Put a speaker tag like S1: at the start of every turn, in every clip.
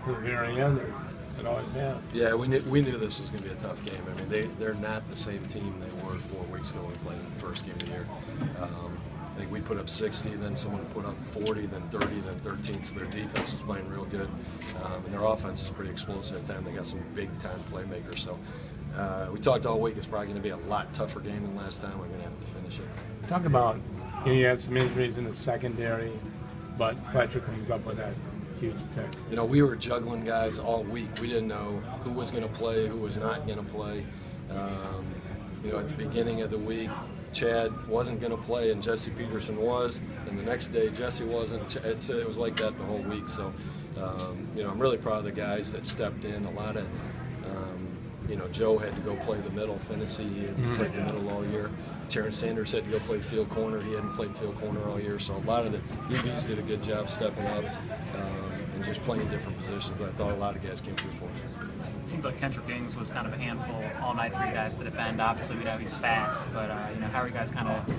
S1: to the very end, as it always has.
S2: Yeah, we knew this was going to be a tough game. I mean, they're not the same team they were 4 weeks ago when we played in the first game of the year. I think we put up 60, then someone put up 40, then 30, then 13. So their defense is playing real good, and their offense is pretty explosive at times. They got some big-time playmakers. So we talked all week. It's probably going to be a lot tougher game than last time. We're going to have to finish it.
S1: Talk about, you had some injuries in the secondary, but Fletcher comes up with that huge pick.
S2: You know, we were juggling guys all week. We didn't know who was going to play, who was not going to play. You know, at the beginning of the week, Chad wasn't going to play and Jesse Peterson was, and the next day Jesse wasn't. It was like that the whole week. So, you know, I'm really proud of the guys that stepped in. A lot of, you know, Joe had to go play the middle. Finney, he hadn't played the middle all year. Terrence Sanders had to go play field corner. He hadn't played field corner all year. So a lot of the DBs did a good job stepping up and just playing different positions. But I thought a lot of guys came through for us.
S3: It seemed like Kendrick Ings was kind of a handful all night for you guys to defend. Obviously, we know he's fast, but you know, how are you guys kind of?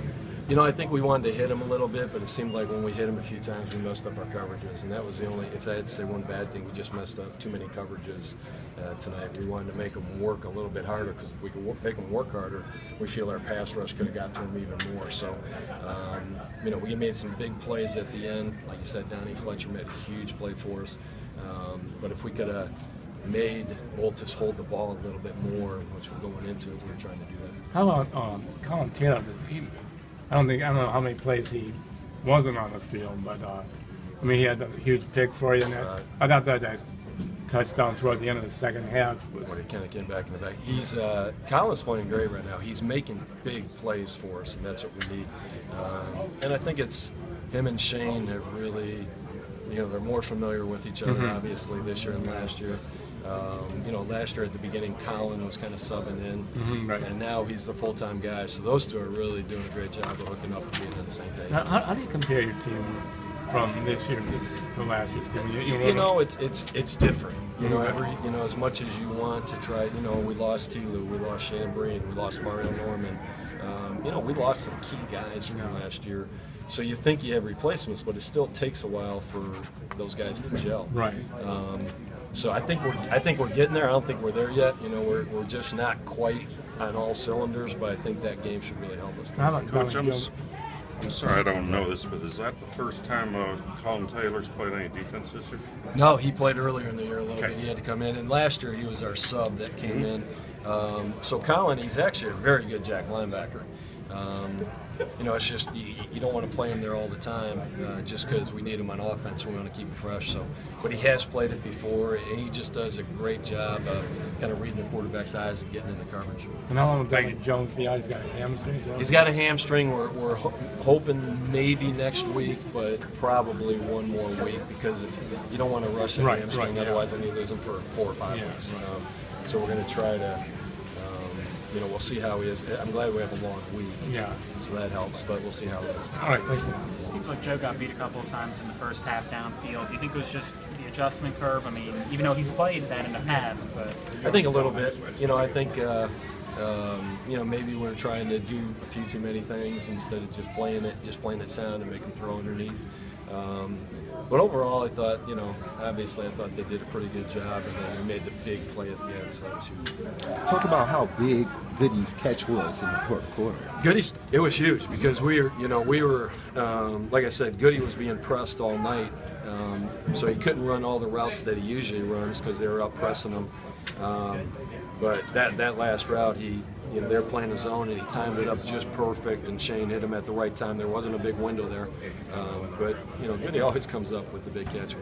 S2: You know, I think we wanted to hit him a little bit, but it seemed like when we hit him a few times, we messed up our coverages, and that was the only. If I had to say one bad thing, we just messed up too many coverages tonight. We wanted to make them work a little bit harder, because if we could make them work harder, we feel our pass rush could have got to them even more. So, you know, we made some big plays at the end. Like you said, Donnie Fletcher made a huge play for us. But if we could have made Woltis hold the ball a little bit more, which we're going into it, we were trying to do that.
S1: How about Colin Taylor? I don't know how many plays he wasn't on the field, but I mean, he had a huge pick for you. And I thought that touchdown toward the end of the second half was.
S2: When he kind of came back in the back, Colin's playing great right now. He's making big plays for us, and that's what we need. And I think it's him and Shane have really, you know, they're more familiar with each other, obviously, this year and last year. You know, last year at the beginning, Colin was kind of subbing in,
S1: right.
S2: And now he's the full-time guy. So those two are really doing a great job of hooking up and being on the same page.
S1: How do you compare your team from this year to last year's team?
S2: You know, it's different. You know, as much as you want to try. You know, we lost Telu, we lost Shannon Breen, we lost Mario Norman. You know, we lost some key guys from last year. So you think you have replacements, but it still takes a while for those guys to gel.
S1: Right.
S2: So I think we're getting there. I don't think we're there yet. You know, we're just not quite on all cylinders, but I think that game should really help us.
S4: Coach, I'm sorry I don't know this, but is that the first time Colin Taylor's played any defense this year?
S2: No, he played earlier in the year a little bit. He had to come in, and last year he was our sub that came in. So Colin, he's actually a very good jack linebacker. You know, it's just you don't want to play him there all the time, just because we need him on offense. We want to keep him fresh. So, but he has played it before, and he just does a great job of kind of reading the quarterback's eyes and getting in the coverage.
S1: And how long does Jones be out? He's got a hamstring.
S2: He's got a hamstring. We're hoping maybe next week, but probably one more week, because if you don't want to rush a hamstring, otherwise then you lose him for 4 or 5 weeks. So we're going to try to. You know, we'll see how he is. I'm glad we have a long week.
S1: Yeah.
S2: So that helps, but we'll see how it is.
S1: All right, thank you.
S3: It seems like Joe got beat a couple of times in the first half downfield. Do you think it was just the adjustment curve? I mean, even though he's played that in the past, but
S2: I think a little bit. You know, I think you know, maybe we're trying to do a few too many things instead of just playing it sound and make him throw underneath. But overall, I thought, you know, obviously I thought they did a pretty good job, and then we made the big play at the end. So that was huge.
S5: Talk about how big Goody's catch was in the fourth quarter.
S2: Goody's, it was huge, because we were, like I said, Goody was being pressed all night, so he couldn't run all the routes that he usually runs because they were out pressing him. But that last route, you know, they're playing a zone, and he timed it up just perfect, and Shane hit him at the right time. There wasn't a big window there, but you know, Goody always comes up with the big catch.